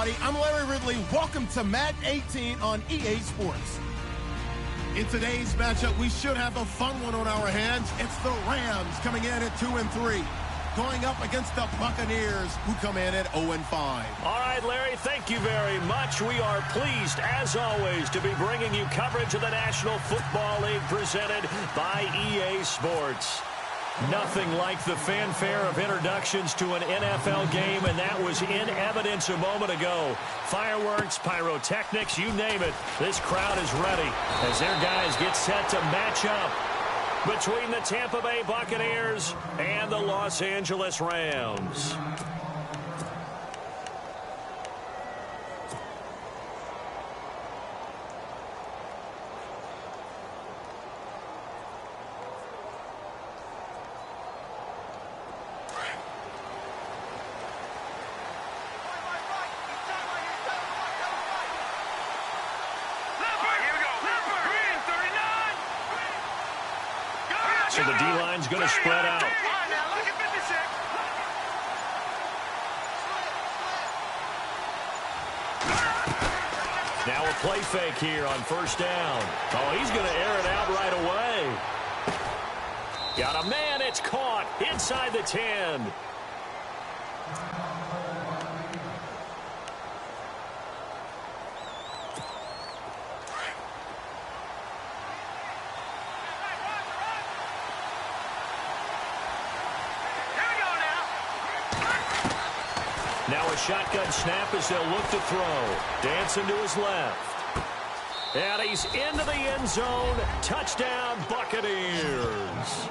everybody. I'm Larry Ridley. Welcome to Madden 18 on EA Sports. In today's matchup, we should have a fun one on our hands. It's the Rams coming in at 2-3, going up against the Buccaneers, who come in at 0-5. All right, Larry, thank you very much. We are pleased, as always, to be bringing you coverage of the National Football League presented by EA Sports. Nothing like the fanfare of introductions to an NFL game, and that was in evidence a moment ago. Fireworks, pyrotechnics, you name it. This crowd is ready as their guys get set to match up between the Tampa Bay Buccaneers and the Los Angeles Rams. So the D-line's going to spread out. Now a play fake here on first down. Oh, he's going to air it out right away. Got a man. It's caught inside the 10. Now a shotgun snap as they'll look to throw. Dancing to his left. And he's into the end zone. Touchdown, Buccaneers.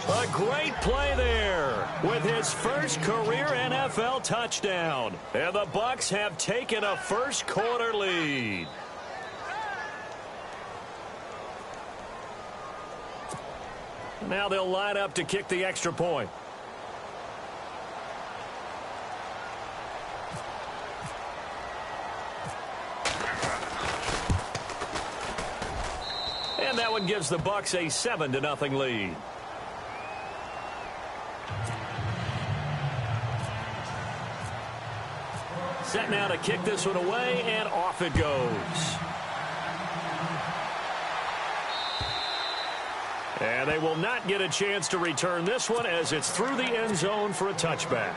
A great play there with his first career NFL touchdown. And the Bucks have taken a first quarter lead. Now they'll line up to kick the extra point. And that one gives the Bucks a 7-0 lead. Set now to kick this one away, and off it goes. And they will not get a chance to return this one as it's through the end zone for a touchback.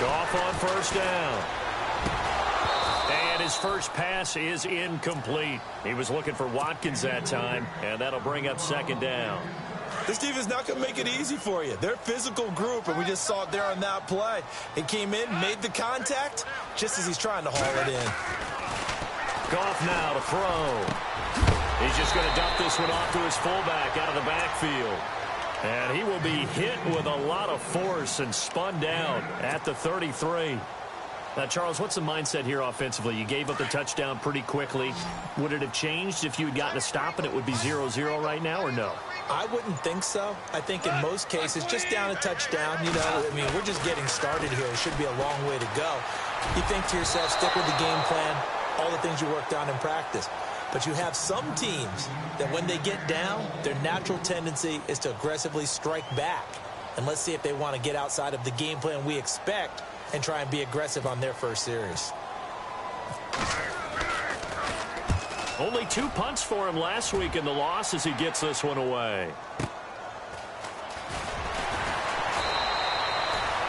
Goff on first down. And his first pass is incomplete. He was looking for Watkins that time, and that'll bring up second down. This defense is not going to make it easy for you. They're a physical group, and we just saw it there on that play. It came in, made the contact, just as he's trying to haul it in. Goff now to throw. He's just going to dump this one off to his fullback out of the backfield. And he will be hit with a lot of force and spun down at the 33. Now, Charles, what's the mindset here offensively? You gave up the touchdown pretty quickly. Would it have changed if you had gotten a stop and it would be 0-0 right now, or no? I wouldn't think so. I think in most cases, just down a touchdown, you know, I mean, we're just getting started here. It should be a long way to go. You think to yourself, stick with the game plan, all the things you worked on in practice. But you have some teams that when they get down, their natural tendency is to aggressively strike back. And let's see if they want to get outside of the game plan we expect and try and be aggressive on their first series. Only 2 punts for him last week in the loss as he gets this one away.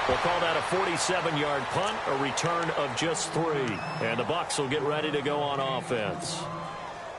We'll call that a 47-yard punt, a return of just 3. And the Bucs will get ready to go on offense.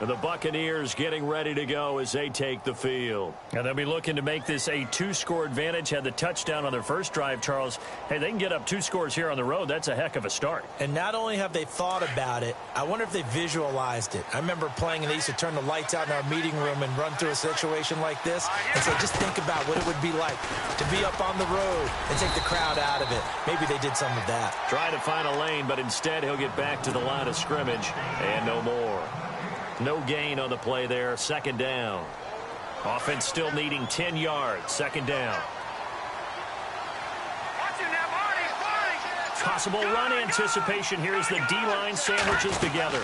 The Buccaneers getting ready to go as they take the field. And they'll be looking to make this a 2-score advantage. Had the touchdown on their first drive, Charles. Hey, they can get up 2 scores here on the road. That's a heck of a start. And not only have they thought about it, I wonder if they visualized it. I remember playing and they used to turn the lights out in our meeting room and run through a situation like this and say, just think about what it would be like to be up on the road and take the crowd out of it. Maybe they did some of that. Try to find a lane, but instead he'll get back to the line of scrimmage and no more. No gain on the play there. Second down. Offense still needing 10 yards. Second down. Possible run anticipation here as the D-line sandwiches together.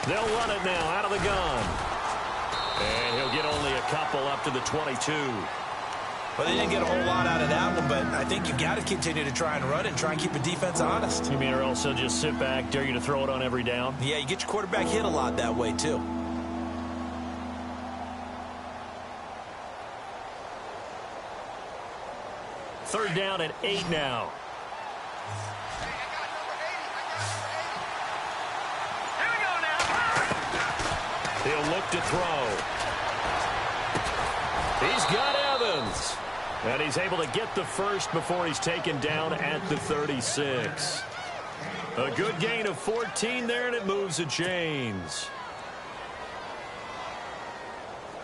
They'll run it now out of the gun. And he'll get only a couple up to the 22. Well, they didn't get a whole lot out of that one, but I think you've got to continue to try and run it and try and keep the defense honest. You mean or else they'll just sit back, dare you to throw it on every down? Yeah, you get your quarterback hit a lot that way, too. Third down and 8 now. He'll look to throw. He's got Evans. And he's able to get the first before he's taken down at the 36. A good gain of 14 there, and it moves the chains.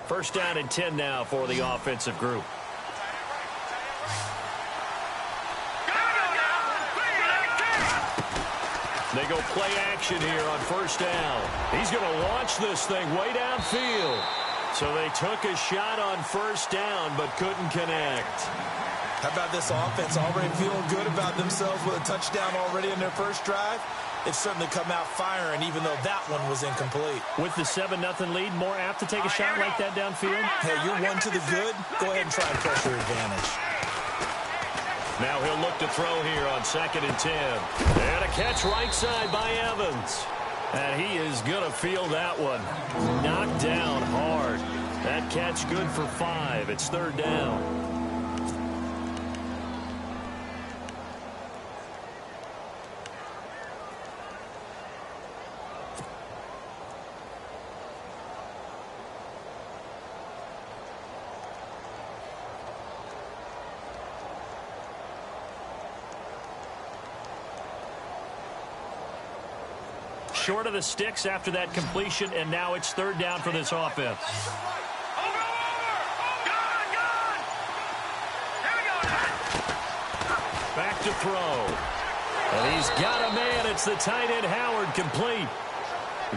First down and 10 now for the offensive group. They go play action here on first down. He's going to launch this thing way downfield. So they took a shot on first down but couldn't connect. How about this offense already feeling good about themselves with a touchdown already in their first drive? It's certainly come out firing even though that one was incomplete. With the 7-0 lead, more apt to take a shot like that downfield? Hey, you're one to the good. Go ahead and try and press your advantage. Now he'll look to throw here on 2nd and 10. And a catch right side by Evans. And he is going to feel that one. Knocked down hard. That catch good for 5. It's third down. Short of the sticks after that completion, and now it's third down for this offense. Back to throw. And he's got a man. It's the tight end, Howard, complete.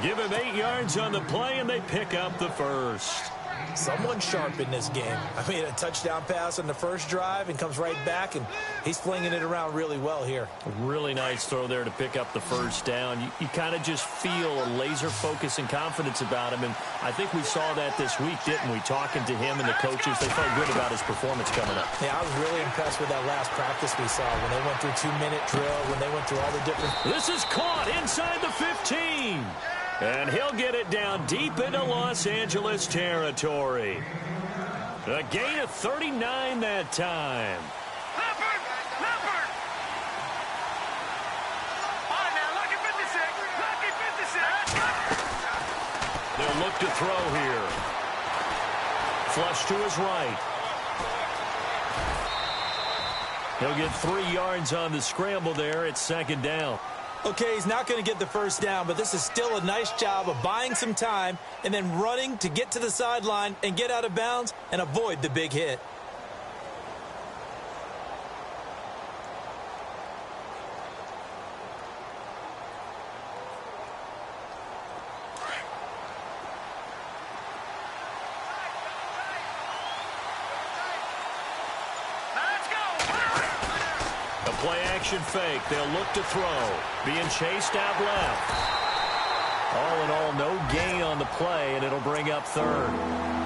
Give him 8 yards on the play, and they pick up the first. Someone sharp in this game. I mean, a touchdown pass on the first drive and comes right back, and he's flinging it around really well here. Really nice throw there to pick up the first down. You kind of just feel a laser focus and confidence about him, and I think we saw that this week, didn't we? Talking to him and the coaches, they felt good about his performance coming up. Yeah, I was really impressed with that last practice we saw when they went through 2-minute drill, when they went through all the different... This is caught inside the 15. And he'll get it down deep into Los Angeles territory. A gain of 39 that time. Leopard! Leopard! All right, now, lucky 56. Lucky 56. They'll look to throw here. Flush to his right. He'll get 3 yards on the scramble there. It's second down. Okay, he's not going to get the first down, but this is still a nice job of buying some time and then running to get to the sideline and get out of bounds and avoid the big hit. Play-action fake. They'll look to throw. Being chased out left. All in all, no gain on the play, and it'll bring up third.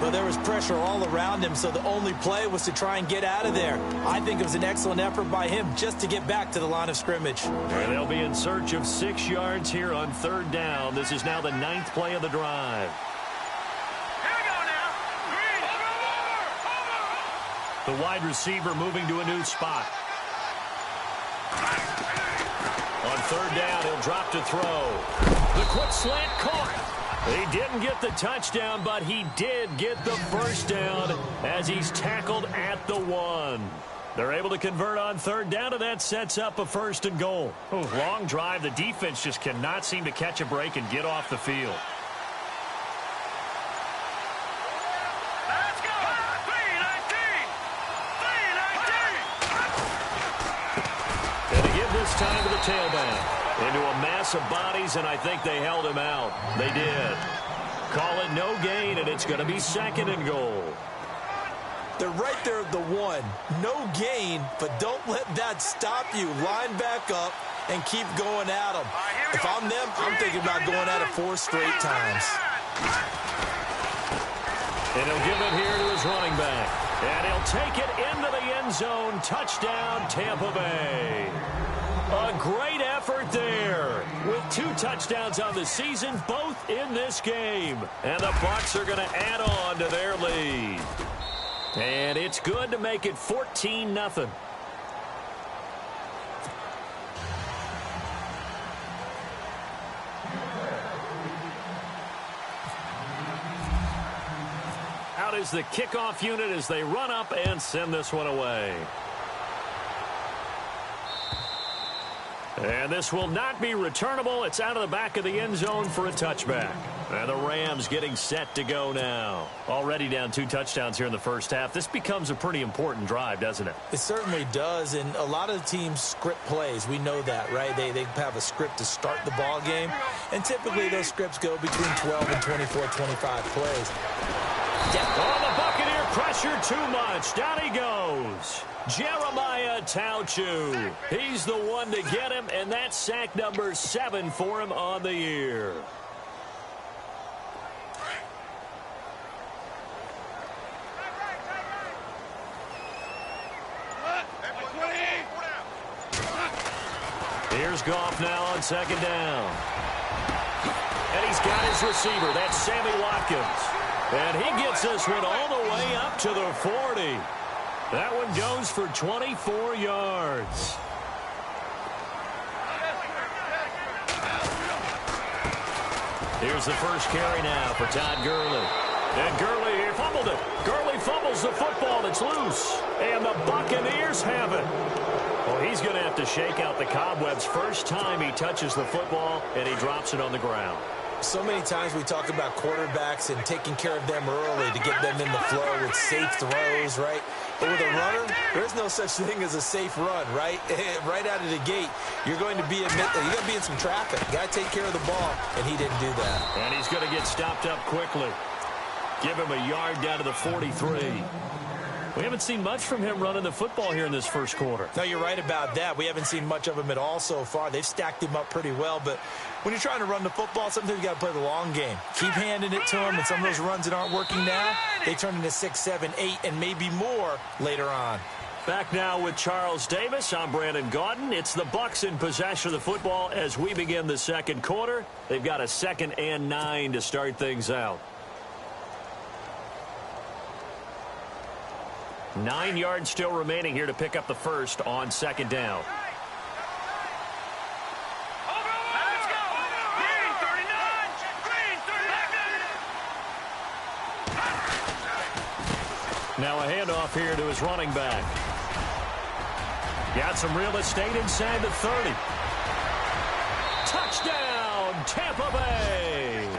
Well, there was pressure all around him, so the only play was to try and get out of there. I think it was an excellent effort by him just to get back to the line of scrimmage. And they'll be in search of 6 yards here on third down. This is now the 9th play of the drive. Here we go now. Green. The wide receiver moving to a new spot. On third down, he'll drop to throw. The quick slant caught. He didn't get the touchdown, but he did get the first down as he's tackled at the 1. They're able to convert on third down, and that sets up a 1st and goal. Ooh, long drive. The defense just cannot seem to catch a break and get off the field. Let's go. 3-19. And to give this time to the tailback. Into a mass of bodies, and I think they held him out. They did. Call it no gain, and it's going to be 2nd and goal. They're right there at the 1. No gain, but don't let that stop you. Line back up and keep going at them. If I'm them, I'm thinking about going at it 4 straight times. And he'll give it here to his running back. And he'll take it into the end zone. Touchdown, Tampa Bay. A great effort there with 2 touchdowns on the season, both in this game. And the Bucks are going to add on to their lead. And it's good to make it 14-0. Out is the kickoff unit as they run up and send this one away. And this will not be returnable. It's out of the back of the end zone for a touchback. And the Rams getting set to go now. Already down 2 touchdowns here in the first half. This becomes a pretty important drive, doesn't it? It certainly does, and a lot of teams script plays. We know that, right? They have a script to start the ball game, and typically those scripts go between 12 and 24, 25 plays. Oh, the Buccaneer pressure too much. Down he goes. Jeremiah Tauchu. He's the one to get him, and that's sack number 7 for him on the year. Here's Goff now on 2nd down. And he's got his receiver. That's Sammy Watkins. And he gets this one all the way up to the 40. That one goes for 24 yards. Here's the first carry now for Todd Gurley. And Gurley here fumbled it. Gurley fumbles the football. It's loose. And the Buccaneers have it. Well, he's going to have to shake out the cobwebs first time he touches the football, and he drops it on the ground. So many times we talk about quarterbacks and taking care of them early to get them in the flow with safe throws, right? But with a runner, there's no such thing as a safe run, right? Right out of the gate, you're going to be in some traffic. You got to take care of the ball, and he didn't do that. And he's going to get stopped up quickly. Give him a yard down to the 43. We haven't seen much from him running the football here in this first quarter. No, you're right about that. We haven't seen much of him at all so far. They've stacked him up pretty well, but when you're trying to run the football, sometimes you got to play the long game. Keep handing it to him, and some of those runs that aren't working now, they turn into 6, 7, 8, and maybe more later on. Back now with Charles Davis. I'm Brandon Gaudin. It's the Bucks in possession of the football as we begin the second quarter. They've got a 2nd and 9 to start things out. 9 yards still remaining here to pick up the first on 2nd down. Let's go. Green 39. Green 39. Now a handoff here to his running back. Got some real estate inside the 30. Touchdown, Tampa Bay.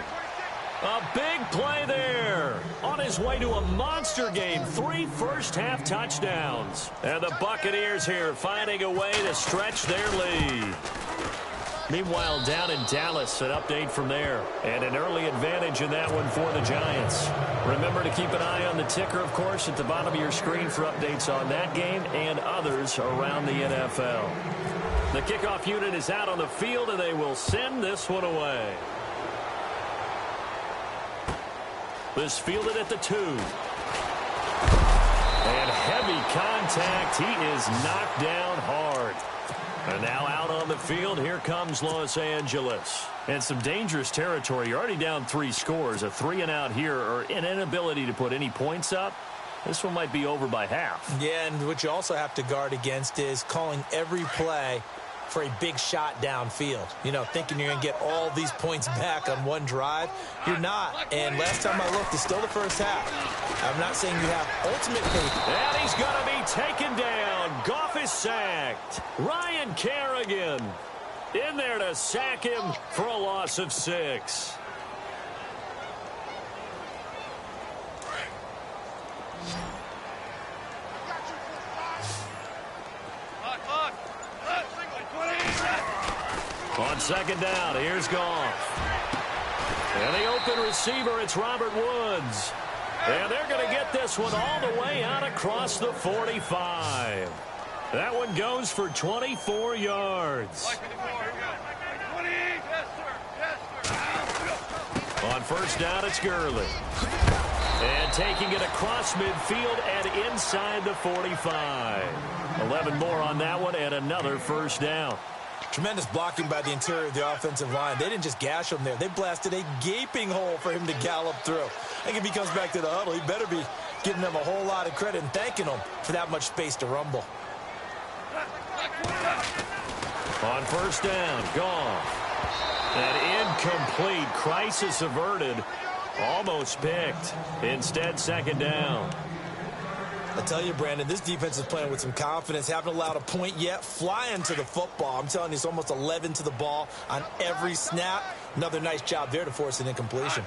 A big play there. On his way to a monster game. 3 first-half touchdowns. And the Buccaneers here finding a way to stretch their lead. Meanwhile, down in Dallas, an update from there. And an early advantage in that one for the Giants. Remember to keep an eye on the ticker, of course, at the bottom of your screen for updates on that game and others around the NFL. The kickoff unit is out on the field, and they will send this one away. This fielded at the 2. And heavy contact. He is knocked down hard. And now out on the field, here comes Los Angeles. And some dangerous territory. You're already down 3 scores. A 3-and-out here, or an inability to put any points up. This one might be over by half. Yeah, and what you also have to guard against is calling every play for a big shot downfield. You know, thinking you're going to get all these points back on one drive. You're not. And last time I looked, it's still the first half. I'm not saying you have ultimate faith. And he's going to be taken down. Goff is sacked. Ryan Kerrigan in there to sack him for a loss of 6. On second down, here's Goff. And the open receiver, it's Robert Woods. And they're going to get this one all the way out across the 45. That one goes for 24 yards. On first down, it's Gurley. And taking it across midfield and inside the 45. 11 more on that one and another first down. Tremendous blocking by the interior of the offensive line. They didn't just gash him there. They blasted a gaping hole for him to gallop through. I think if he comes back to the huddle, he better be giving them a whole lot of credit and thanking them for that much space to rumble. On first down, Goff. An incomplete, crisis averted. Almost picked. Instead, second down. I tell you, Brandon, this defense is playing with some confidence. Haven't allowed a point yet. Flying to the football. I'm telling you, it's almost 11 to the ball on every snap. Another nice job there to force an incompletion.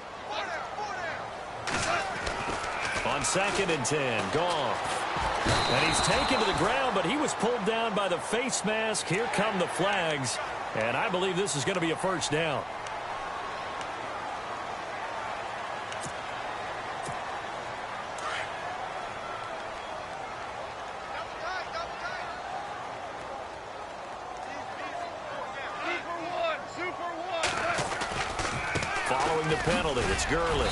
On second and 10, Goff. And he's taken to the ground, but he was pulled down by the face mask. Here come the flags. And I believe this is going to be a first down. Following the penalty, it's Gurley.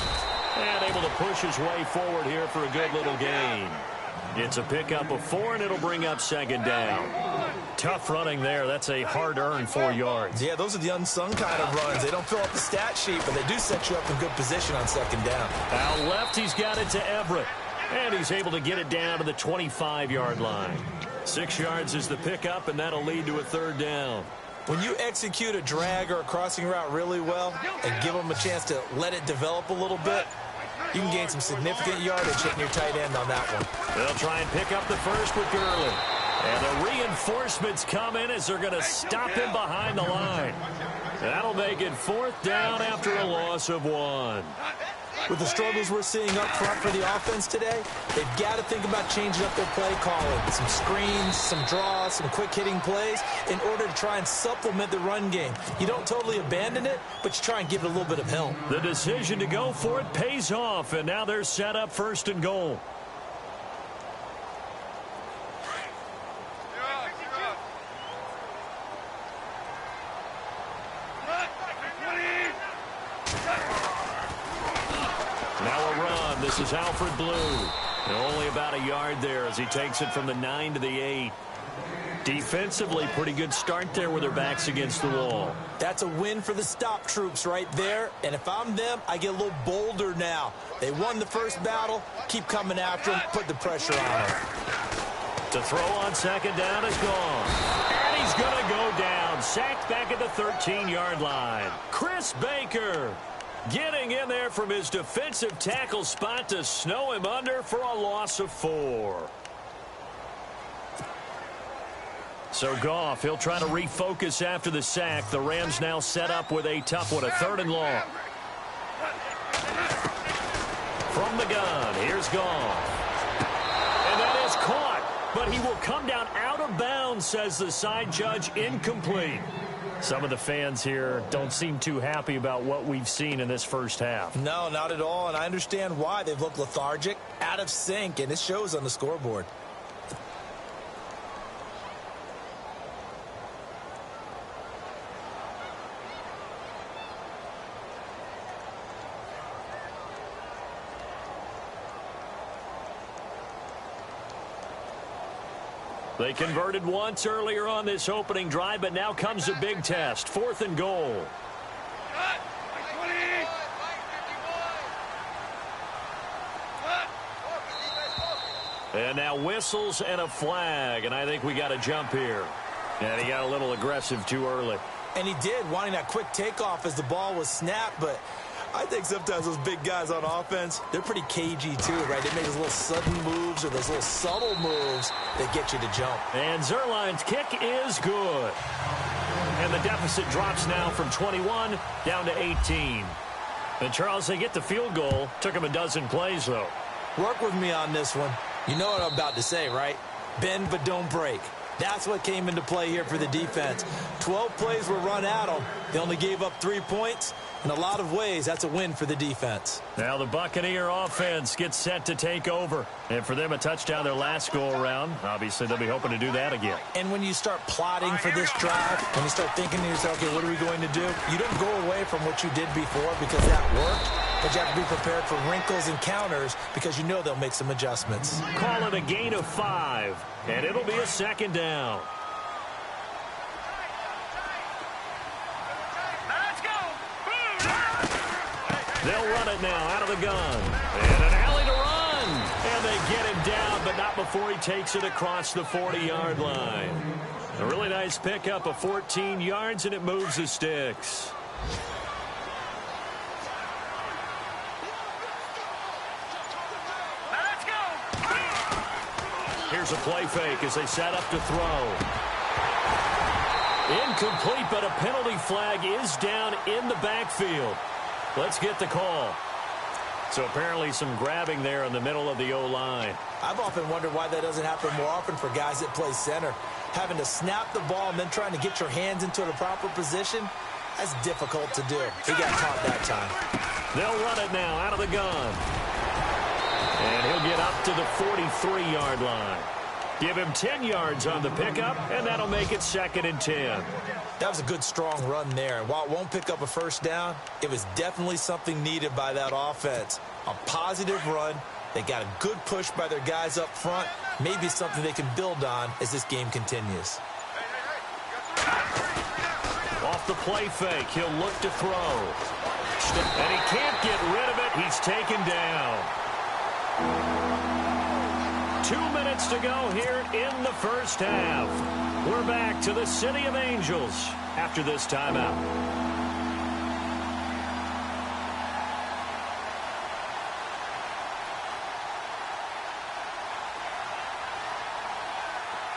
And able to push his way forward here for a good little gain. It's a pickup of 4, and it'll bring up second down. Tough running there. That's a hard-earned 4 yards. Yeah, those are the unsung kind of runs. They don't fill up the stat sheet, but they do set you up in good position on second down. Out left, he's got it to Everett. And he's able to get it down to the 25-yard line. 6 yards is the pickup, and that'll lead to a third down. When you execute a drag or a crossing route really well and give them a chance to let it develop a little bit, you can gain some significant yardage hitting your tight end on that one. They'll try and pick up the first with Gurley. And the reinforcements come in as they're going to stop him behind the line. That'll make it fourth down after a loss of 1. With the struggles we're seeing up front for the offense today, they've got to think about changing up their play calling. Some screens, some draws, some quick-hitting plays in order to try and supplement the run game. You don't totally abandon it, but you try and give it a little bit of help. The decision to go for it pays off, and now they're set up first and goal. This is Alfred Blue. And only about a yard there as he takes it from the 9 to the 8. Defensively, pretty good start there with their backs against the wall. That's a win for the stop troops right there. And if I'm them, I get a little bolder now. They won the first battle. Keep coming after them. Put the pressure on them. To throw on second down is gone. And he's going to go down. Sacked back at the 13-yard line. Chris Baker getting in there from his defensive tackle spot to snow him under for a loss of 4. So Goff, he'll try to refocus after the sack. The Rams now set up with a tough one, a 3rd and long. From the gun, here's Goff. And that is caught, but he will come down out of bounds, says the side judge, incomplete. Some of the fans here don't seem too happy about what we've seen in this first half. No, not at all, and I understand why. They've looked lethargic, out of sync, and it shows on the scoreboard. They converted once earlier on this opening drive, but now comes a big test. 4th and goal. And now whistles and a flag, and I think we got to jump here. And he got a little aggressive too early. And he did, wanting that quick takeoff as the ball was snapped, but I think sometimes those big guys on offense, they're pretty cagey too, right? They make those little sudden moves or those little subtle moves that get you to jump. And Zerline's kick is good. And the deficit drops now from 21 down to 18. And Charles, they get the field goal. Took him a dozen plays, though. Work with me on this one. You know what I'm about to say, right? Bend but don't break. That's what came into play here for the defense. 12 plays were run at them. They only gave up 3 points. In a lot of ways, that's a win for the defense. Now the Buccaneer offense gets set to take over. And for them, a touchdown their last go-around. Obviously, they'll be hoping to do that again. And when you start plotting for this drive, when you start thinking to yourself, okay, what are we going to do? You don't go away from what you did before because that worked. But you have to be prepared for wrinkles and counters because you know they'll make some adjustments. Call it a gain of 5. And it'll be a second down. They'll run it now out of the gun. And an alley to run. And they get him down, but not before he takes it across the 40-yard line. A really nice pickup of 14 yards, and it moves the sticks. Let's go. Here's a play fake as they set up to throw. Incomplete, but a penalty flag is down in the backfield. Let's get the call. So apparently some grabbing there in the middle of the O-line. I've often wondered why that doesn't happen more often for guys that play center. Having to snap the ball and then trying to get your hands into the proper position, that's difficult to do. He got caught that time. They'll run it now out of the gun. And he'll get up to the 43-yard line. Give him 10 yards on the pickup, and that'll make it 2nd and 10. That was a good, strong run there. And while it won't pick up a first down, it was definitely something needed by that offense. A positive run. They got a good push by their guys up front. Maybe something they can build on as this game continues. Off the play fake, he'll look to throw. And he can't get rid of it. He's taken down. 2 minutes to go here in the first half. We're back to the City of Angels after this timeout.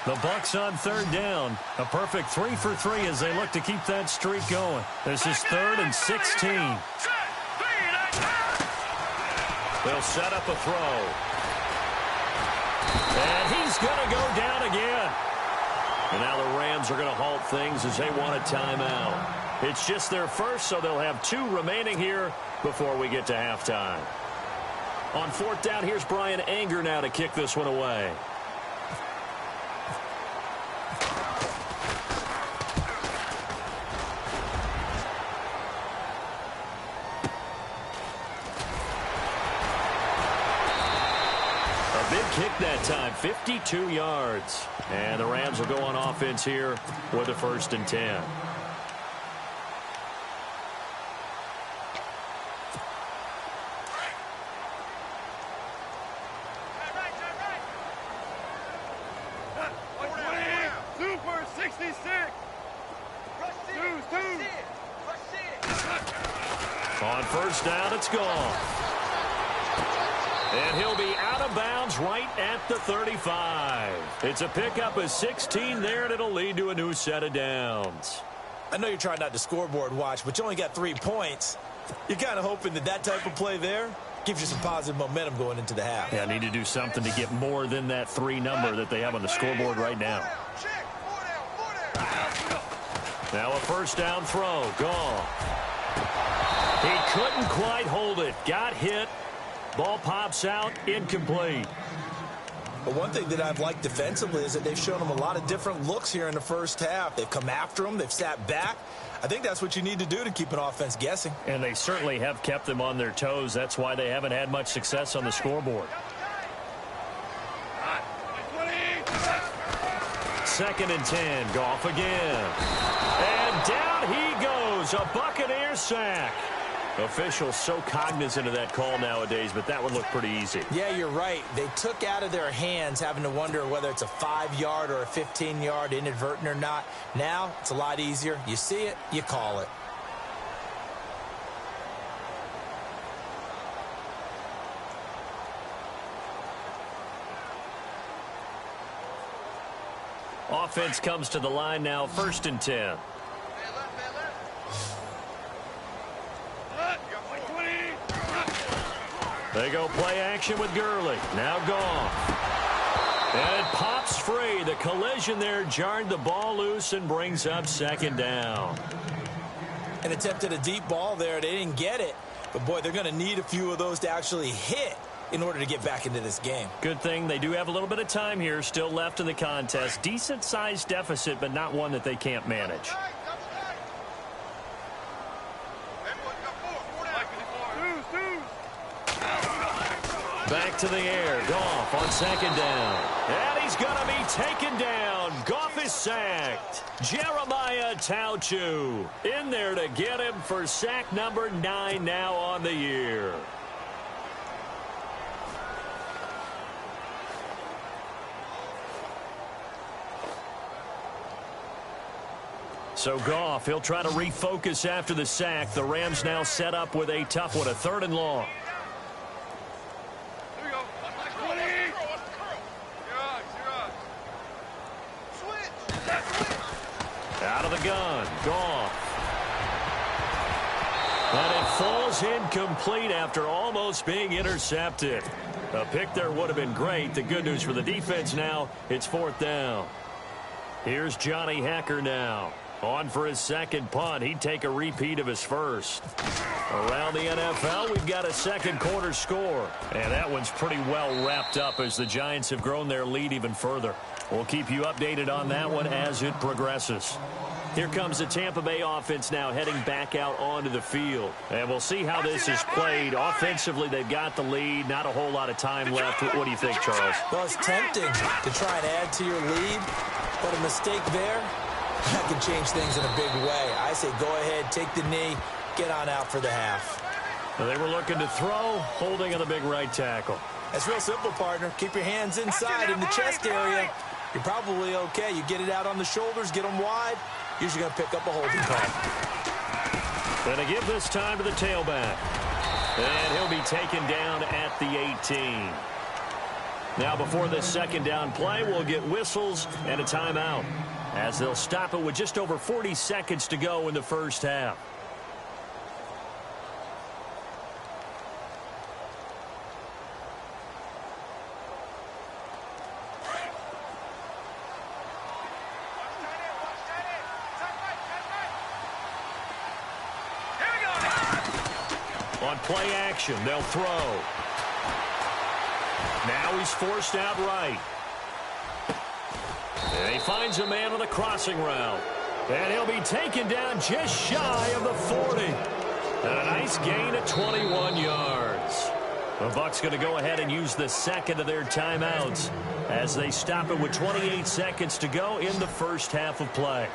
The Bucks on 3rd down. A perfect 3 for 3 as they look to keep that streak going. This is 3rd and 16. They'll set up a throw. And he's going to go down again. And now the Rams are going to halt things as they want a timeout. It's just their first, so they'll have 2 remaining here before we get to halftime. On 4th down, here's Brian Anger now to kick this one away. Kick that time, 52 yards. And the Rams will go on offense here with a 1st and 10. Super 66. On 1st down, it's gone. And he'll be out of bounds right at the 35. It's a pickup of 16 there, and it'll lead to a new set of downs. I know you're trying not to scoreboard watch, but you only got 3 points. You're kind of hoping that that type of play there gives you some positive momentum going into the half. Yeah, I need to do something to get more than that 3 number that they have on the scoreboard right now. Now a 1st down throw. Gone. He couldn't quite hold it. Got hit. Ball pops out, incomplete. But one thing that I've liked defensively is that they've shown them a lot of different looks here in the first half. They've come after them. They've sat back. I think that's what you need to do to keep an offense guessing. And they certainly have kept them on their toes. That's why they haven't had much success on the scoreboard. 2nd and 10. Goff again. And down he goes. A Buccaneer sack. Officials so cognizant of that call nowadays, but that would look pretty easy. Yeah, you're right. They took out of their hands having to wonder whether it's a 5-yard or a 15-yard inadvertent or not. Now, it's a lot easier. You see it, you call it. Offense comes to the line now, 1st and 10. They go play action with Gurley. Now Goff. And it pops free. The collision there jarred the ball loose and brings up 2nd down. An attempt at a deep ball there. They didn't get it. But, boy, they're going to need a few of those to actually hit in order to get back into this game. Good thing they do have a little bit of time here still left in the contest. Decent-sized deficit, but not one that they can't manage. Back to the air. Goff on 2nd down. And he's going to be taken down. Goff is sacked. Jeremiah Tauchu in there to get him for sack number 9 now on the year. So Goff, he'll try to refocus after the sack. The Rams now set up with a tough one, a 3rd and long. Out of the gun, Goff. And it falls incomplete after almost being intercepted. A pick there would have been great. The good news for the defense now, it's 4th down. Here's Johnny Hecker now. On for his 2nd punt. He'd take a repeat of his 1st. Around the NFL, we've got a 2nd quarter score. And that one's pretty well wrapped up as the Giants have grown their lead even further. We'll keep you updated on that one as it progresses. Here comes the Tampa Bay offense now heading back out onto the field. And we'll see how this is played. Offensively, they've got the lead. Not a whole lot of time left. What do you think, Charles? Well, it's tempting to try and add to your lead, but a mistake there, that can change things in a big way. I say go ahead, take the knee, get on out for the half. Well, they were looking to throw, holding on the big right tackle. That's real simple, partner. Keep your hands inside in the chest area. You're probably okay. You get it out on the shoulders, get them wide. Usually going to pick up a holding call. Going to give this time to the tailback. And he'll be taken down at the 18. Now before this 2nd down play, we'll get whistles and a timeout, as they'll stop it with just over 40 seconds to go in the 1st half. On play action, they'll throw. Now he's forced out right. And he finds a man on the crossing route. And he'll be taken down just shy of the 40. And a nice gain at 21 yards. The Bucks going to go ahead and use the 2nd of their timeouts as they stop it with 28 seconds to go in the 1st half of play.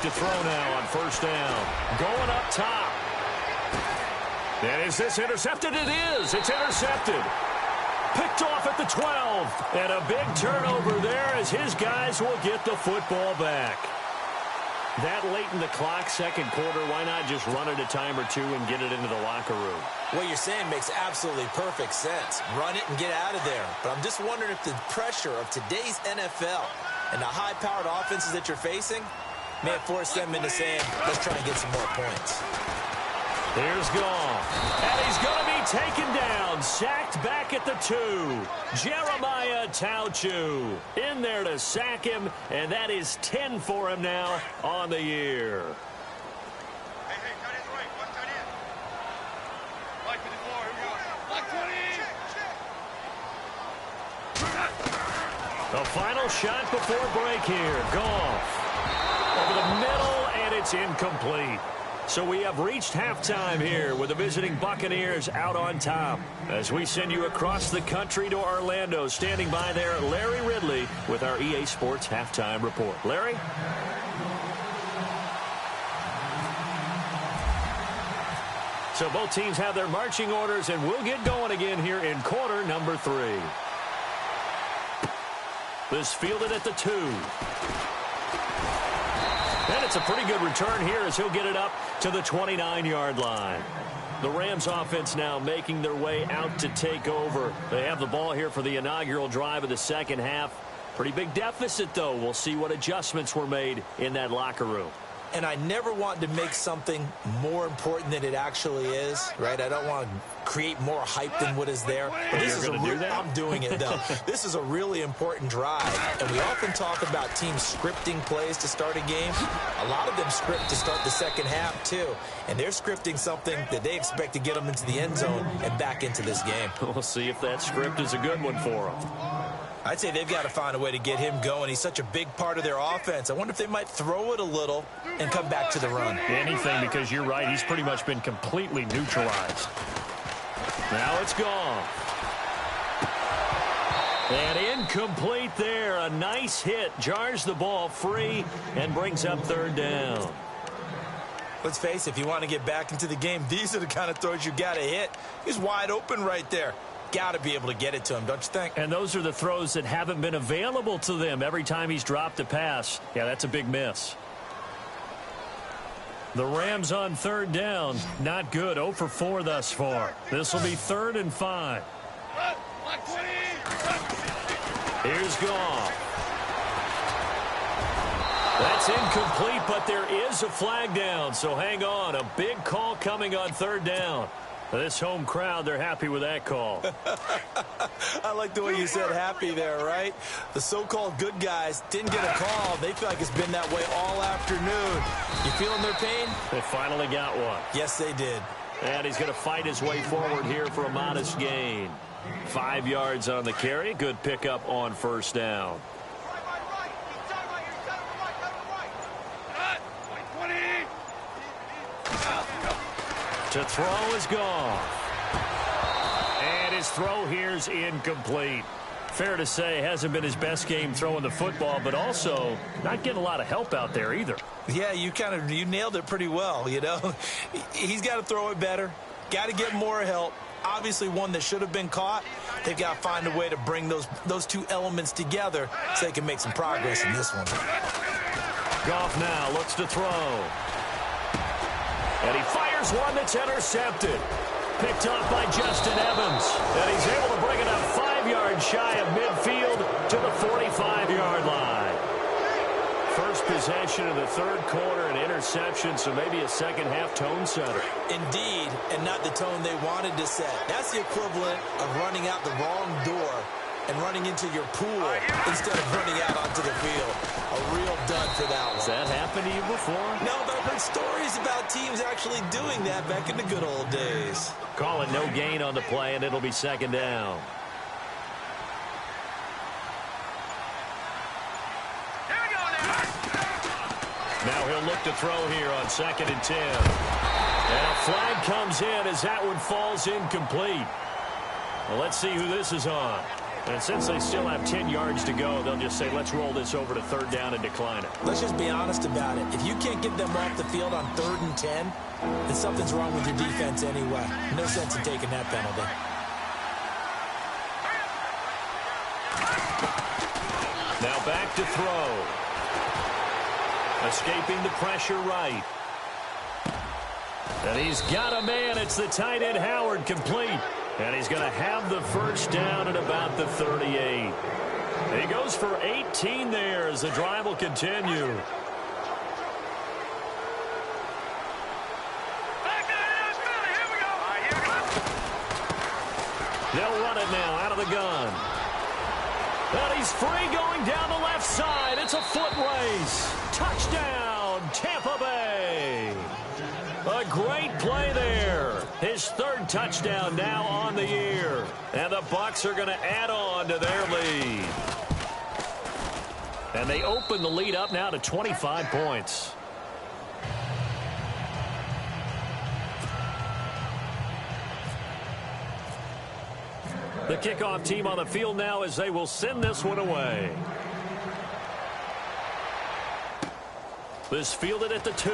To throw now on 1st down. Going up top. And is this intercepted? It is. It's intercepted. Picked off at the 12. And a big turnover there as his guys will get the football back. That late in the clock, 2nd quarter, why not just run it a time or two and get it into the locker room? What you're saying makes absolutely perfect sense. Run it and get out of there. But I'm just wondering if the pressure of today's NFL and the high-powered offenses that you're facing may have forced them into saying, let's try and get some more points. Here's Goff. And he's going to be taken down. Sacked back at the 2. Jeremiah Tauchu in there to sack him. And that is 10 for him now on the year. Hey, tight end right. Watch tight end. Right 54. Here we go. Like 20. The final shot before break here. Goff. Over the middle, and it's incomplete. So we have reached halftime here with the visiting Buccaneers out on top. As we send you across the country to Orlando, standing by there, Larry Ridley with our EA Sports Halftime Report. Larry? So both teams have their marching orders, and we'll get going again here in quarter number 3. This fielded at the 2. And it's a pretty good return here as he'll get it up to the 29-yard line. The Rams offense now making their way out to take over. They have the ball here for the inaugural drive of the second half. Pretty big deficit, though. We'll see what adjustments were made in that locker room. And I never want to make something more important than it actually is, right? I don't want to create more hype than what is there. But this is I'm doing it, though. This is a really important drive. And we often talk about teams scripting plays to start a game. A lot of them script to start the second half, too. And they're scripting something that they expect to get them into the end zone and back into this game. We'll see if that script is a good one for them. I'd say they've got to find a way to get him going. He's such a big part of their offense. I wonder if they might throw it a little and come back to the run. Anything, because you're right. He's pretty much been completely neutralized. Now it's gone. And incomplete there. A nice hit. Jars the ball free and brings up third down. Let's face it, if you want to get back into the game, these are the kind of throws you got to hit. He's wide open right there. Got to be able to get it to him, don't you think? And those are the throws that haven't been available to them every time he's dropped a pass. Yeah, that's a big miss. The Rams on third down. Not good. 0 for 4 thus far. This will be 3rd and 5. Here's Goff. That's incomplete, but there is a flag down, so hang on. A big call coming on third down. This home crowd, they're happy with that call. I like the way you said happy there, right? The so-called good guys didn't get a call. They feel like it's been that way all afternoon. You feeling their pain? They finally got one. Yes, they did. And he's going to fight his way forward here for a modest gain. 5 yards on the carry. Good pickup on first down. To throw is Goff. And his throw here's incomplete. Fair to say, hasn't been his best game throwing the football, but also not getting a lot of help out there either. Yeah, you nailed it pretty well, you know. He's got to throw it better. Got to get more help. Obviously one that should have been caught. They've got to find a way to bring those two elements together so they can make some progress in this one. Goff now looks to throw. And he fires one that's intercepted. Picked off by Justin Evans. And he's able to bring it up 5 yards shy of midfield to the 45-yard line. First possession of the third quarter, an interception, so maybe a second-half tone setter. Indeed, and not the tone they wanted to set. That's the equivalent of running out the wrong door and running into your pool instead of running out onto the field. A real dud for that one. Has that happened to you before? No, but I've heard stories about teams actually doing that back in the good old days. Call it no gain on the play, and it'll be second down. Now he'll look to throw here on 2nd and 10. And a flag comes in as that one falls incomplete. Well, let's see who this is on. And since they still have 10 yards to go, they'll just say, let's roll this over to third down and decline it. Let's just be honest about it. If you can't get them off the field on 3rd and 10, then something's wrong with your defense anyway. No sense in taking that penalty. Now back to throw. Escaping the pressure right. And he's got a man. It's the tight end Howard, complete. And he's going to have the first down at about the 38. He goes for 18 there as the drive will continue. They'll run it now out of the gun. And he's free going down the left side. It's a foot race. Touchdown, Tampa Bay. A great play there. His 3rd touchdown now on the year. And the Bucks are going to add on to their lead. And they open the lead up now to 25 points. The kickoff team on the field now as they will send this one away. This fielded at the 2.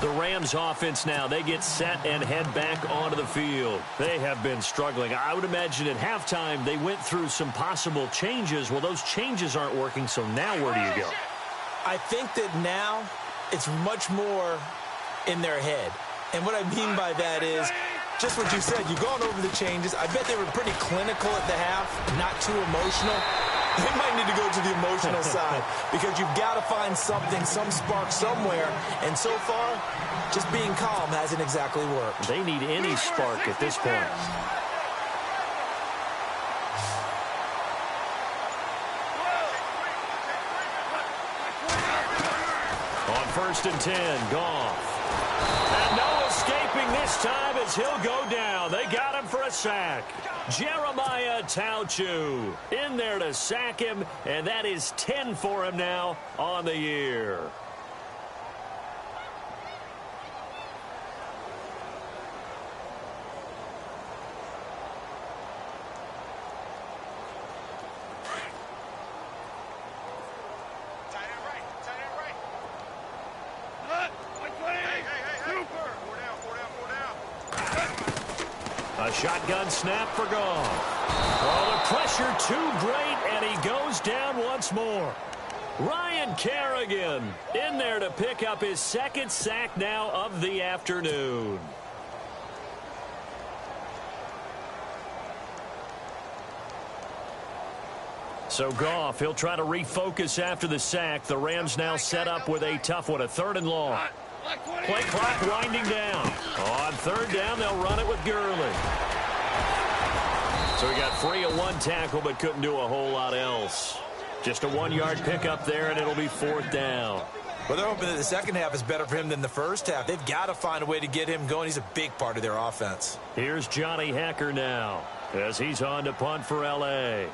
The Rams offense now, they get set and head back onto the field. They have been struggling. I would imagine at halftime they went through some possible changes. Well, those changes aren't working, so now where do you go? I think that now it's much more in their head. And what I mean by that is just what you said. You've gone over the changes. I bet they were pretty clinical at the half, not too emotional. They might need to go to the emotional side because you've got to find something, some spark somewhere. And so far, just being calm hasn't exactly worked. They need any spark at this point. On 1st and 10, Goff. And no escaping this time as he'll go down. They got him for a sack. Jeremiah Tauchu in there to sack him, and that is 10 for him now on the year. A shotgun snap for Goff. Oh, the pressure too great, and he goes down once more. Ryan Kerrigan in there to pick up his 2nd sack now of the afternoon. So Goff, he'll try to refocus after the sack. The Rams now set up with a tough one, a 3rd and long. Play clock winding down. On 3rd down, they'll run it with Gurley. So he got free of 1 tackle, but couldn't do a whole lot else. Just a 1-yard pickup there, and it'll be 4th down. Well, they're hoping that the second half is better for him than the first half. They've got to find a way to get him going. He's a big part of their offense. Here's Johnny Hecker now as he's on to punt for L.A.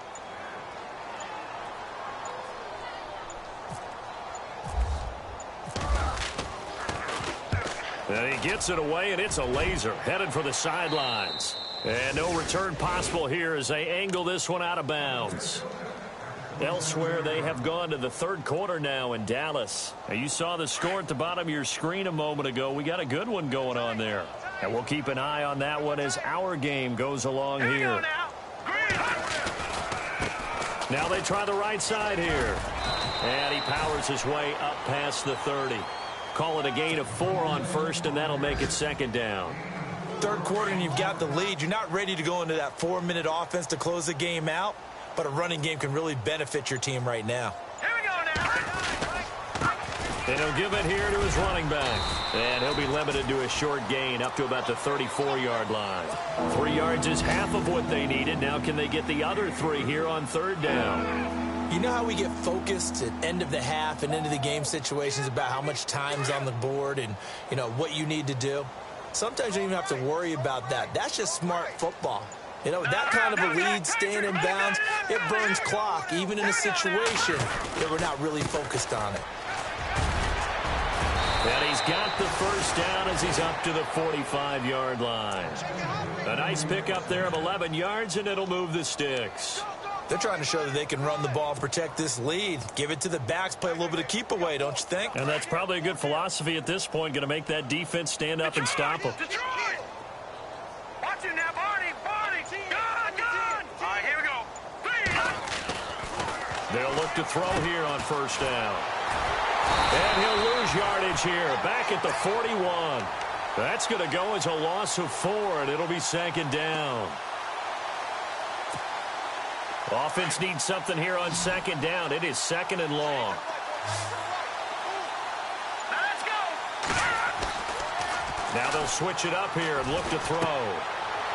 And he gets it away, and it's a laser headed for the sidelines. And no return possible here as they angle this one out of bounds. Elsewhere, they have gone to the 3rd quarter now in Dallas. Now, you saw the score at the bottom of your screen a moment ago. We got a good one going on there. And we'll keep an eye on that one as our game goes along here. Now they try the right side here. And he powers his way up past the 30. Call it a gain of 4 on 1st, and that'll make it 2nd down. 3rd quarter, and you've got the lead. You're not ready to go into that 4-minute offense to close the game out, but a running game can really benefit your team right now. Here we go now. And he'll give it here to his running back. And he'll be limited to a short gain up to about the 34-yard line. 3 yards is half of what they needed. Now can they get the other 3 here on 3rd down? You know how we get focused at end of the half and into the game situations about how much time's on the board and, you know, what you need to do? Sometimes you don't even have to worry about that. That's just smart football. You know, that kind of a lead, staying in bounds, it burns clock, even in a situation that we're not really focused on it. And he's got the 1st down as he's up to the 45-yard line. A nice pickup there of 11 yards, and it'll move the sticks. They're trying to show that they can run the ball and protect this lead. Give it to the backs, play a little bit of keep away, don't you think? And that's probably a good philosophy at this point, going to make that defense stand up and stop them. Detroit! Watch him now, Barney! Gun! All right, here we go. They'll look to throw here on 1st down. And he'll lose yardage here, back at the 41. That's going to go as a loss of 4, and it'll be 2nd down. Offense needs something here on 2nd down. It is 2nd and long. Let's go! Now they'll switch it up here and look to throw.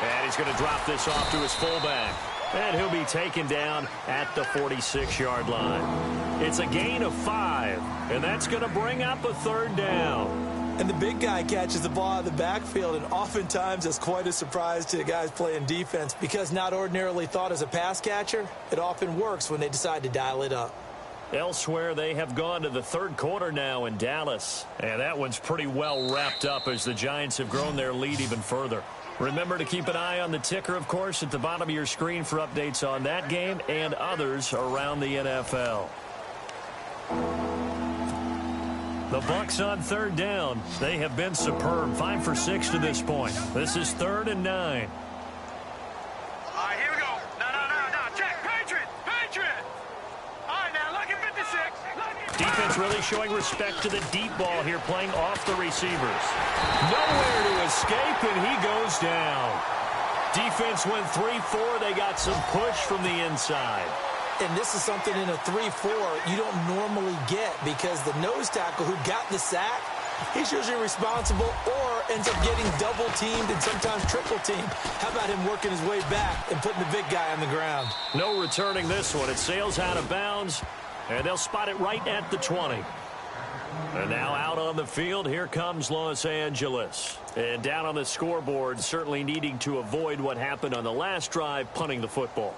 And he's going to drop this off to his fullback. And he'll be taken down at the 46-yard line. It's a gain of 5, and that's going to bring up a 3rd down. And the big guy catches the ball out of the backfield, and oftentimes it's quite a surprise to the guys playing defense because not ordinarily thought as a pass catcher, it often works when they decide to dial it up. Elsewhere, they have gone to the third quarter now in Dallas. And that one's pretty well wrapped up as the Giants have grown their lead even further. Remember to keep an eye on the ticker, of course, at the bottom of your screen for updates on that game and others around the NFL. The Bucks on third down. They have been superb. 5 for 6 to this point. This is 3rd and 9. All right, here we go. No. Check. Patriot. All right, now, look at 56. Defense really showing respect to the deep ball here, playing off the receivers. Nowhere to escape, and he goes down. Defense went 3-4. They got some push from the inside. And this is something in a 3-4 you don't normally get because the nose tackle who got the sack, he's usually responsible or ends up getting double-teamed and sometimes triple-teamed. How about him working his way back and putting the big guy on the ground? No returning this one. It sails out of bounds, and they'll spot it right at the 20. And now out on the field, here comes Los Angeles. And down on the scoreboard, certainly needing to avoid what happened on the last drive, punting the football.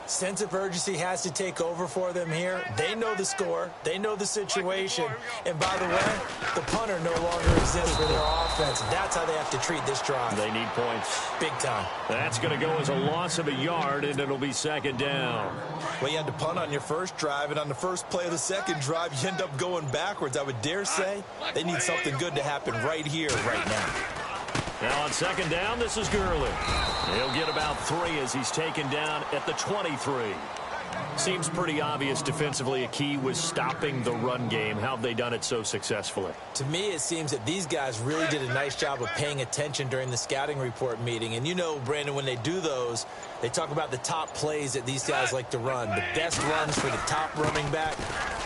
Sense of urgency has to take over for them here. They know the score. They know the situation. And by the way, the punter no longer exists for their offense. That's how they have to treat this drive. They need points. Big time. That's going to go as a loss of a yard, and it'll be 2nd down. Well, you had to punt on your first drive, and on the first play of the second drive, you end up going backwards. I would dare say they need something good to happen right here, right now. Now on 2nd down, this is Gurley. He'll get about 3 as he's taken down at the 23. Seems pretty obvious defensively a key was stopping the run game. How have they done it so successfully? To me, it seems that these guys really did a nice job of paying attention during the scouting report meeting. And you know, Brandon, when they do those, they talk about the top plays that these guys like to run. The best runs for the top running back,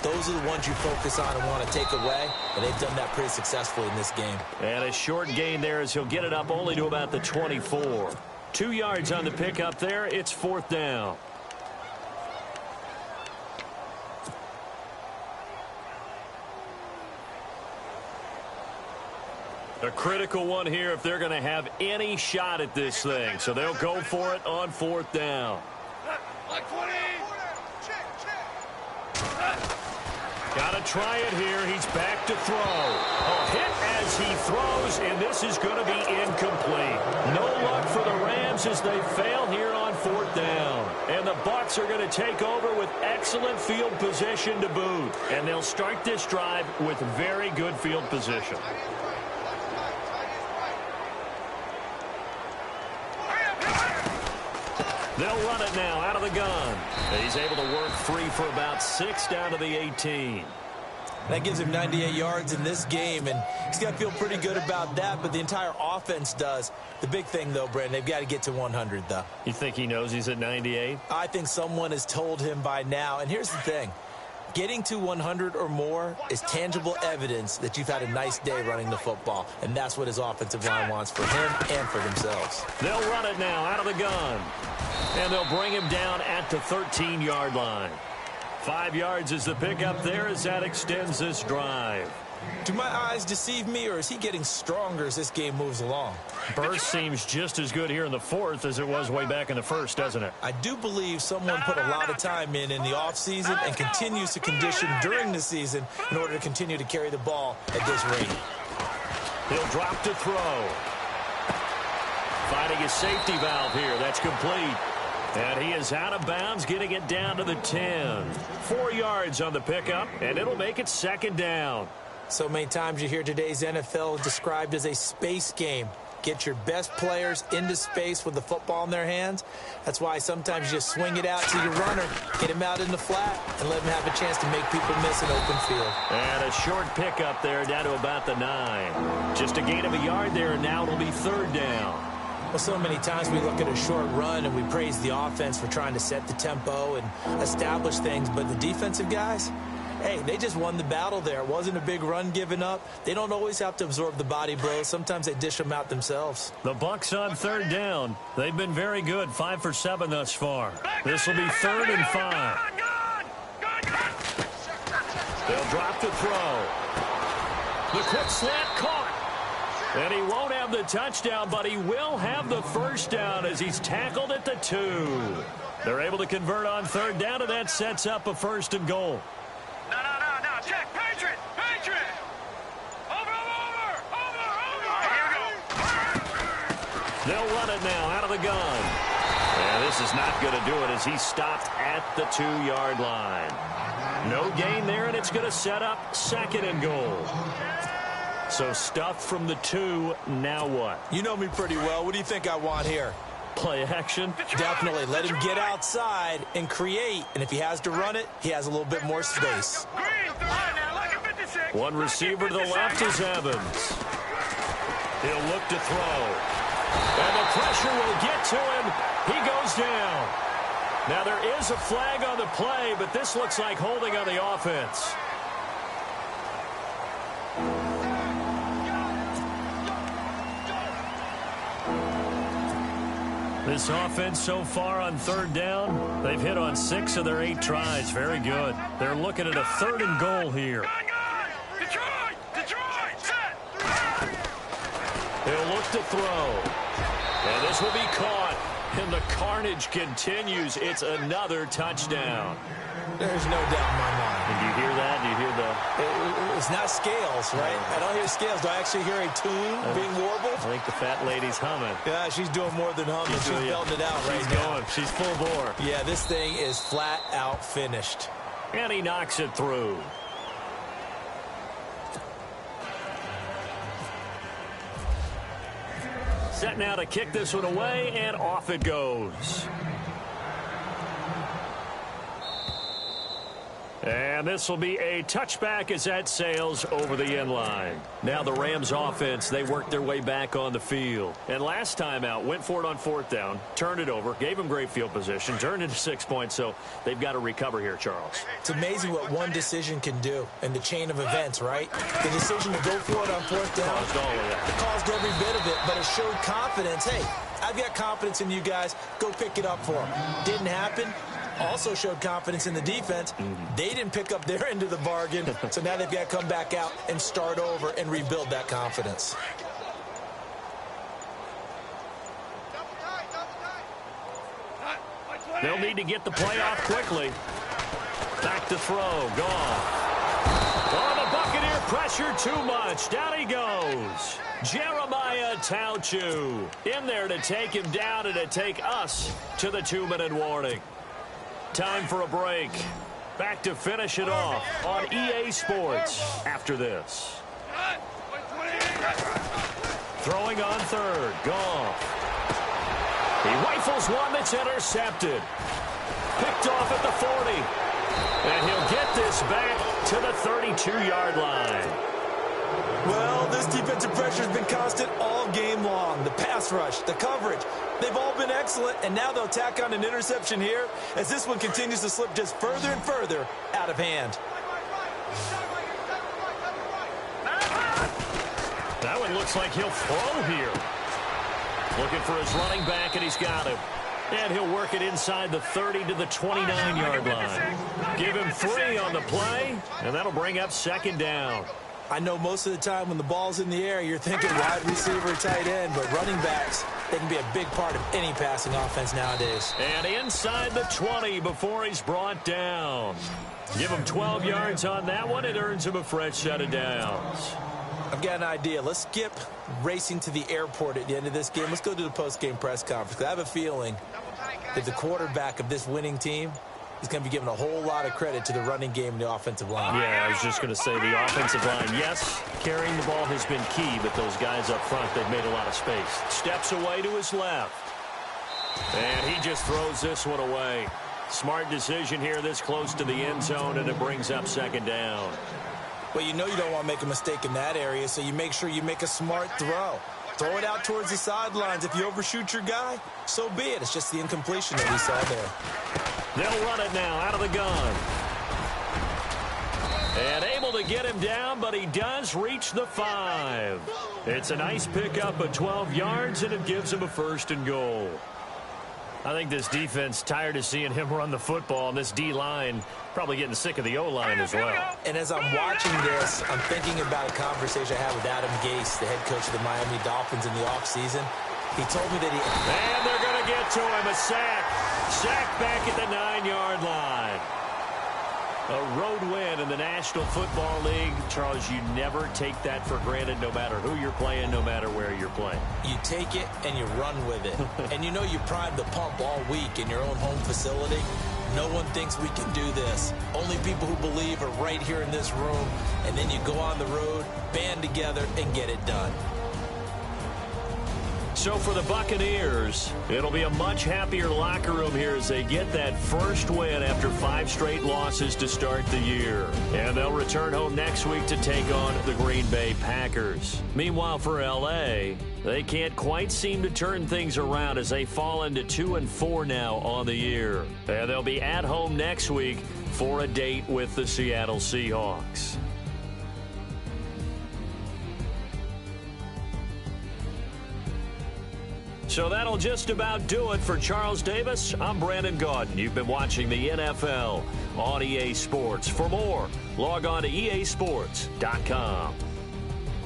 those are the ones you focus on and want to take away. And they've done that pretty successfully in this game. And a short gain there as he'll get it up only to about the 24. 2 yards on the pickup there. It's 4th down. A critical one here if they're going to have any shot at this thing. So they'll go for it on 4th down. Got to try it here. He's back to throw. A hit as he throws, and this is going to be incomplete. No luck for the Rams as they fail here on 4th down. And the Bucks are going to take over with excellent field position to boot. And they'll start this drive with very good field position. They'll run it now out of the gun. He's able to work free for about 6 down to the 18. That gives him 98 yards in this game, and he's got to feel pretty good about that, but the entire offense does. The big thing, though, Brandon, they've got to get to 100, though. You think he knows he's at 98? I think someone has told him by now, and here's the thing. Getting to 100 or more is tangible evidence that you've had a nice day running the football, and that's what his offensive line wants for him and for themselves. They'll run it now out of the gun, and they'll bring him down at the 13-yard line. 5 yards is the pickup there as that extends this drive. Do my eyes deceive me, or is he getting stronger as this game moves along? Burst seems just as good here in the 4th as it was way back in the 1st, doesn't it? I do believe someone put a lot of time in the offseason and continues to condition during the season in order to continue to carry the ball at this rate. He'll drop to throw. Finding his safety valve here. That's complete. And he is out of bounds, getting it down to the 10. 4 yards on the pickup, and it'll make it 2nd down. So many times you hear today's NFL described as a space game. Get your best players into space with the football in their hands. That's why sometimes you just swing it out to your runner, get him out in the flat, and let him have a chance to make people miss an open field. And a short pickup there down to about the 9. Just a gain of a yard there, and now it'll be 3rd down. Well, so many times we look at a short run and we praise the offense for trying to set the tempo and establish things, but the defensive guys, hey, they just won the battle there. It wasn't a big run given up. They don't always have to absorb the body blows. Sometimes they dish them out themselves. The Bucks on 3rd down. They've been very good, 5 for 7 thus far. This will be 3rd and 5. They'll drop to throw. The quick slant caught. And he won't have the touchdown, but he will have the 1st down as he's tackled at the 2. They're able to convert on third down, and that sets up a 1st and goal. No. Check. Patriot. Over. Here we go. They'll run it now out of the gun. And this is not going to do it as he stopped at the 2-yard line. No gain there, and it's going to set up 2nd and goal. So stuff from the 2, now what? You know me pretty well. What do you think I want here? Play action? Definitely. Let him get outside and create. And if he has to run it, he has a little bit more space. One receiver to the left is Evans. He'll look to throw. And the pressure will get to him. He goes down. Now there is a flag on the play, but this looks like holding on the offense. This offense so far on 3rd down, they've hit on 6 of their 8 tries. Very good. They're looking at a 3rd and goal here. Detroit, set. He'll look to throw. And this will be caught. And the carnage continues. It's another touchdown. There's no doubt in my mind. And do you hear that? Do you hear the... It's not scales, right? I don't hear scales. Do I actually hear a tune being warbled? I think the fat lady's humming. Yeah, she's doing more than humming. She's belting it out right now. She's going. She's full bore. Yeah, this thing is flat out finished. And he knocks it through. Set now to kick this one away, and off it goes. And this will be a touchback as that sails over the end line. Now the Rams offense, they worked their way back on the field. And last time out, went for it on 4th down, turned it over, gave them great field position, turned into 6 points, so they've got to recover here, Charles. It's amazing what one decision can do in the chain of events, right? The decision to go for it on 4th down Caused all of that. It caused every bit of it, but it showed confidence. Hey, I've got confidence in you guys. Go pick it up for them. Didn't happen. Also showed confidence in the defense. They didn't pick up their end of the bargain, so now they've got to come back out and start over and rebuild that confidence. They'll need to get the play off quickly. Back to throw. Gone. Oh, the Buccaneer pressure too much. Down he goes. Jeremiah Tauchu in there to take him down and to take us to the 2-minute warning. Time for a break. Back to finish it off on EA Sports after this. Throwing on 3rd. Goff. He rifles one that's intercepted. Picked off at the 40. And he'll get this back to the 32-yard line. Well, this defensive pressure has been constant all game long. The pass rush, the coverage, they've all been excellent, and now they'll tack on an interception here as this one continues to slip just further and further out of hand. That one looks like he'll throw here. Looking for his running back, and he's got him. And he'll work it inside the 30 to the 29-yard line. Give him 3 on the play, and that'll bring up 2nd down. I know most of the time when the ball's in the air, you're thinking wide receiver, tight end, but running backs, they can be a big part of any passing offense nowadays. And inside the 20 before he's brought down. Give him 12 yards on that one. It earns him a fresh set of downs. I've got an idea. Let's skip racing to the airport at the end of this game. Let's go to the post-game press conference. I have a feeling that the quarterback of this winning team is going to be giving a whole lot of credit to the running game and the offensive line. Yeah, I was just going to say the offensive line. Yes, carrying the ball has been key, but those guys up front, they've made a lot of space. Steps away to his left. And he just throws this one away. Smart decision here this close to the end zone, and it brings up 2nd down. Well, you know you don't want to make a mistake in that area, so you make sure you make a smart throw. Throw it out towards the sidelines. If you overshoot your guy, so be it. It's just the incompletion that we saw there. They'll run it now out of the gun. And able to get him down, but he does reach the 5. It's a nice pickup of 12 yards, and it gives him a 1st and goal. I think this defense tired of seeing him run the football, and this D-line probably getting sick of the O-line as well. And as I'm watching this, I'm thinking about a conversation I had with Adam Gase, the head coach of the Miami Dolphins in the offseason. He told me that And they're going to get to him, a sack. Sacked back at the 9-yard line. A road win in the National Football League. Charles, you never take that for granted, no matter who you're playing, no matter where you're playing. You take it and you run with it. And you know you primed the pump all week in your own home facility. No one thinks we can do this. Only people who believe are right here in this room. And then you go on the road, band together, and get it done. So for the Buccaneers, it'll be a much happier locker room here as they get that first win after 5 straight losses to start the year. And they'll return home next week to take on the Green Bay Packers. Meanwhile, for L.A., they can't quite seem to turn things around as they fall into 2-4 now on the year. And they'll be at home next week for a date with the Seattle Seahawks. So that'll just about do it for Charles Davis. I'm Brandon Gaudin. You've been watching the NFL on EA Sports. For more, log on to easports.com.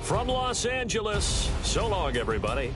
From Los Angeles, so long, everybody.